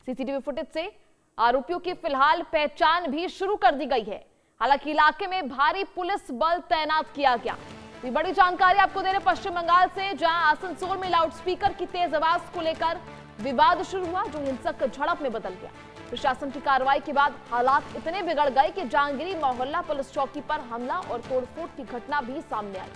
CCTV footage से आरोपियों की फिलहाल पहचान भी शुरू कर दी गई है। हालांकि इलाके में भारी पुलिस बल तैनात किया गया। तो बड़ी जानकारी आपको दे रहे पश्चिम बंगाल से, जहां आसनसोल में लाउडस्पीकर की तेज आवाज को लेकर विवाद शुरू हुआ, जो हिंसक झड़प में बदल गया। प्रशासन की कार्रवाई के बाद हालात इतने बिगड़ गए कि जहांगीरी मोहल्ला पुलिस चौकी पर हमला और तोड़फोड़ की घटना भी सामने आई।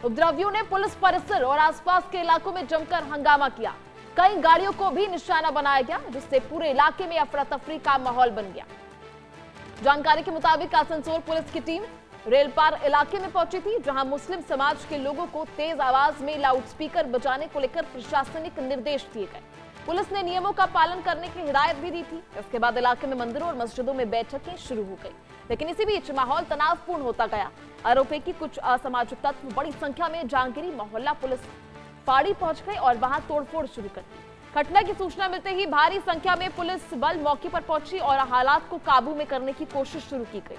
उपद्रवियों ने पुलिस परिसर और आसपास के इलाकों में जमकर हंगामा किया। कई गाड़ियों को भी निशाना बनाया गया, जिससे पूरे इलाके में अफरा तफरी का माहौल बन गया। जानकारी के मुताबिक आसनसोल पुलिस की टीम रेलपार इलाके में पहुंची थी, जहां मुस्लिम समाज के लोगों को तेज आवाज में लाउडस्पीकर बजाने को लेकर प्रशासनिक निर्देश दिए गए। पुलिस ने नियमों का पालन करने की हिदायत भी दी थी। इसके बाद इलाके में मंदिरों और मस्जिदों में बैठकें शुरू हो गई, लेकिन इसी बीच माहौल तनावपूर्ण होता गया। आरोपी की कुछ असामाजिक तत्व बड़ी संख्या में जहांगीरी मोहल्ला पुलिस फाड़ी पहुंच गए और वहां तोड़फोड़ शुरू कर दी। घटना की सूचना मिलते ही भारी संख्या में पुलिस बल मौके पर पहुंची और हालात को काबू में करने की कोशिश शुरू की गई।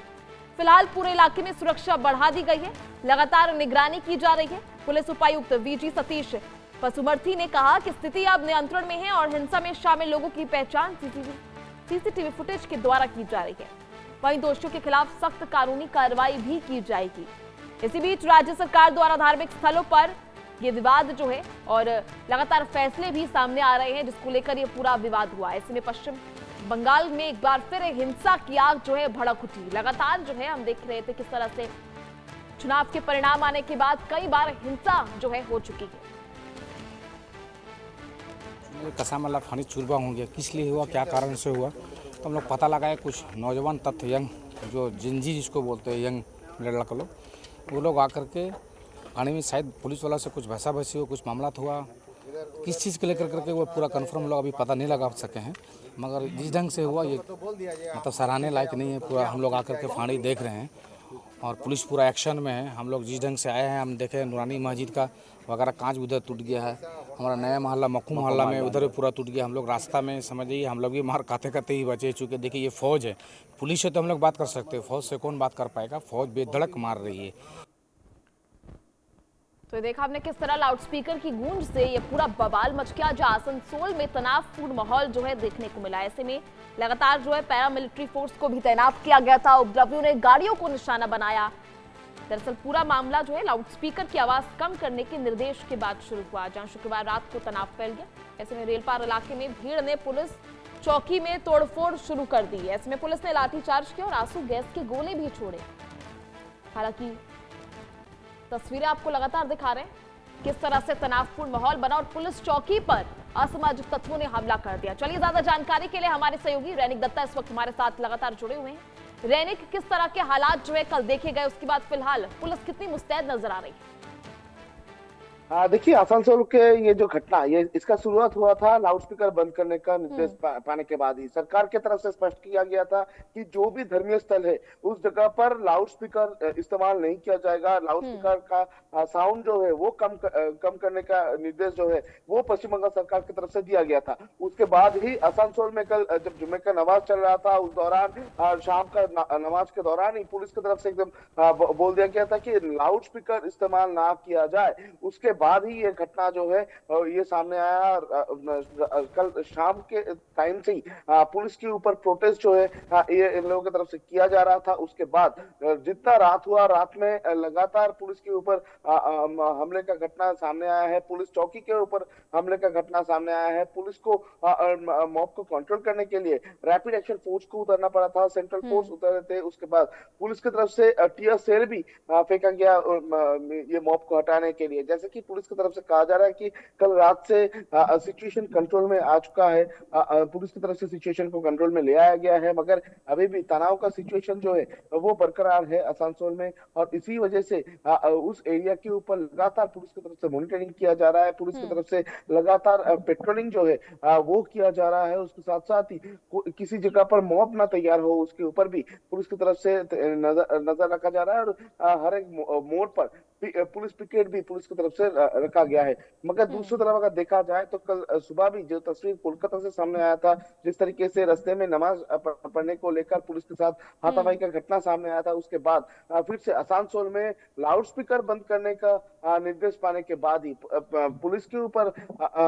फिलहाल पूरे इलाके में सुरक्षा बढ़ा दी गई है, लगातार निगरानी की जा रही है। पुलिस उपायुक्त वीजी सतीश पसुमर्थी ने कहा कि स्थिति अब नियंत्रण में है और हिंसा में शामिल लोगों की पहचान सीसीटीवी फुटेज के द्वारा की जा रही है। वहीं दोषियों के खिलाफ सख्त कानूनी कार्रवाई भी की जाएगी। इसी बीच राज्य सरकार द्वारा धार्मिक स्थलों पर ये विवाद जो है और लगातार फैसले भी सामने आ रहे हैं, जिसको लेकर ये पूरा विवाद हुआ। ऐसे में पश्चिम बंगाल में एक बार फिर हिंसा की आग जो है भड़क उठी। लगातार जो है हम देख रहे थे किस तरह से चुनाव के परिणाम आने के बाद कई बार हिंसा जो है हो चुकी है। कसामला फानी चुरबा होंगे, किस लिए हुआ, क्या कारण से हुआ, तो हम लोग पता लगाए। कुछ नौजवान तत्व यंग, जो जिंजी जिसको बोलते हैं, यंग लड़का लोग, वो लोग आकर के आने में शायद पुलिस वाला से कुछ भैसा भैसी हो, कुछ मामला हुआ। किस चीज़ के लेकर करके वो पूरा कंफर्म लोग अभी पता नहीं लगा सके हैं, मगर जिस ढंग से हुआ ये मतलब सराहने लायक नहीं है। पूरा हम लोग आकर के फाड़ी देख रहे हैं और पुलिस पूरा एक्शन में है। हम लोग जिस ढंग से आए हैं, हम देखे नूरानी मस्जिद का वगैरह कांच उधर टूट गया है। हमारा नया मोहल्ला मक्खू मोहल्ला में उधर भी पूरा टूट गया। हम लोग रास्ता में समझिए हम लोग भी मार खाते खाते ही बचे, चूँकि देखिए ये फौज है, पुलिस से तो हम लोग बात कर सकते हैं, फौज से कौन बात कर पाएगा। फौज बेधड़क मार रही है। तो देखा आपने किस तरह लाउडस्पीकर की गूंज से ये पूरा बवाल मच गया, जहां आसनसोल में तनावपूर्ण माहौल जो है देखने को मिला। ऐसे में लगातार जो है पैरामिलिट्री फोर्स को भी तैनात किया गया था। उपद्रवियों ने गाड़ियों को निशाना बनाया। दरअसल पूरा मामला जो है लाउडस्पीकर की आवाज कम करने के निर्देश के बाद शुरू हुआ, जहां शुक्रवार रात को तनाव फैल गया। ऐसे में रेलपार इलाके में भीड़ ने पुलिस चौकी में तोड़फोड़ शुरू कर दी। ऐसे में पुलिस ने लाठीचार्ज किया और आंसू गैस के गोले भी छोड़े। हालांकि तस्वीरें आपको लगातार दिखा रहे हैं किस तरह से तनावपूर्ण माहौल बना और पुलिस चौकी पर असामाजिक तत्वों ने हमला कर दिया। चलिए ज्यादा जानकारी के लिए हमारे सहयोगी रैनिक दत्ता इस वक्त हमारे साथ लगातार जुड़े हुए हैं। रैनिक, किस तरह के हालात जो है कल देखे गए, उसके बाद फिलहाल पुलिस कितनी मुस्तैद नजर आ रही है? देखिए, आसनसोल के ये जो घटना, ये इसका शुरुआत हुआ था लाउडस्पीकर बंद करने का निर्देश पाने के बाद ही। सरकार की तरफ से स्पष्ट किया गया था कि जो भी धर्मीय स्थल है उस जगह पर लाउडस्पीकर इस्तेमाल नहीं किया जाएगा। लाउडस्पीकर का साउंड जो है वो कम करने का निर्देश जो है वो पश्चिम बंगाल सरकार की तरफ से दिया गया था। उसके बाद ही आसनसोल में कल जब जुम्मे का नमाज चल रहा था, उस दौरान शाम का नमाज के दौरान ही पुलिस की तरफ से एकदम बोल दिया गया था कि लाउडस्पीकर इस्तेमाल ना किया जाए। उसके बाद ही ये घटना जो है ये सामने आया। कल शाम के टाइम से ही पुलिस के ऊपर प्रोटेस्ट जो है ये इन लोगों की तरफ से किया जा रहा था। उसके बाद जितना रात हुआ, रात में लगातार पुलिस के ऊपर हमले का घटना सामने आया है। पुलिस चौकी के ऊपर हमले का घटना सामने आया है। पुलिस को मॉब को कंट्रोल करने के लिए रैपिड एक्शन फोर्स को उतरना पड़ा था, सेंट्रल फोर्स उतरे थे। उसके बाद पुलिस की तरफ से टीयर सेल भी फेंका गया ये मॉब को हटाने के लिए। जैसे कि पुलिस की तरफ से कहा जा रहा है कि कल रात से सिचुएशन कंट्रोल में आ चुका है। पुलिस की तरफ से सिचुएशन को कंट्रोल में ले आया गया है, मगर अभी भी तनाव का सिचुएशन जो है वो बरकरार है आसनसोल में। और इसी वजह से उस एरिया के ऊपर लगातार पुलिस की तरफ से मॉनिटरिंग किया जा रहा है। पुलिस की तरफ से लगातार पेट्रोलिंग जो है वो किया जा रहा है। उसके साथ साथ ही किसी जगह पर मॉब ना तैयार हो, उसके ऊपर भी पुलिस की तरफ से नजर रखा जा रहा है। और हर एक मोड़ पर पुलिस पिकेट भी पुलिस की तरफ से रखा गया है। मगर दूसरी तरफ अगर देखा जाए तो कल सुबह भी जो तस्वीर कोलकाता से सामने आया था, जिस तरीके से रास्ते में नमाज पढ़ने को लेकर पुलिस के साथ हाथापाई का घटना सामने आया था, उसके बाद फिर से आसनसोल में लाउड स्पीकर बंद करने का निर्देश पाने के बाद ही पुलिस के ऊपर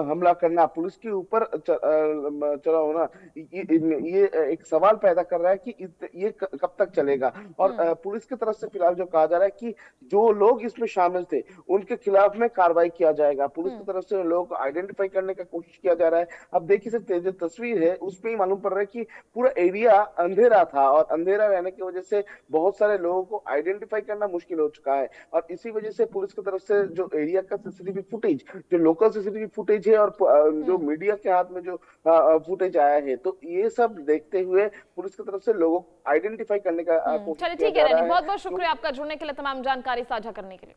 हमला करना, पुलिस के ऊपर चला होना, ये एक सवाल पैदा कर रहा है कि ये कब तक चलेगा। और पुलिस की तरफ से फिलहाल जो कहा जा रहा है कि जो लोग इसमें शामिल थे उनके खिलाफ में कार्रवाई किया जाएगा। पुलिस की तरफ से लोग आइडेंटिफाई करने का कोशिश किया जा रहा है। अब देखिए सकते जो तस्वीर है उसमें ही मालूम पड़ रहा है कि पूरा एरिया अंधेरा था और अंधेरा रहने की वजह से बहुत सारे लोगों को आइडेंटिफाई करना मुश्किल हो चुका है। और इसी वजह से पुलिस की तरफ से जो एरिया का सीसीटीवी फुटेज, जो लोकल सीसीटीवी फुटेज है और जो मीडिया के हाथ में जो फुटेज आया है, तो ये सब देखते हुए पुलिस की तरफ से लोगों को आइडेंटिफाई करने का कोशिश चलिए किया ठीक जा है रहा रैनी, है। बहुत बहुत शुक्रिया आपका जुड़ने के लिए, तमाम जानकारी साझा करने के लिए।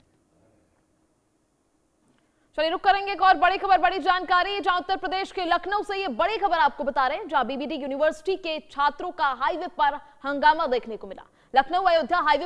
चलिए रुक करेंगे एक और बड़ी खबर, बड़ी जानकारी जहां उत्तर प्रदेश के लखनऊ से ये बड़ी खबर आपको बता रहे हैं, जहां बीबीडी यूनिवर्सिटी के छात्रों का हाईवे पर हंगामा देखने को मिला। लखनऊ अयोध्या हाईवे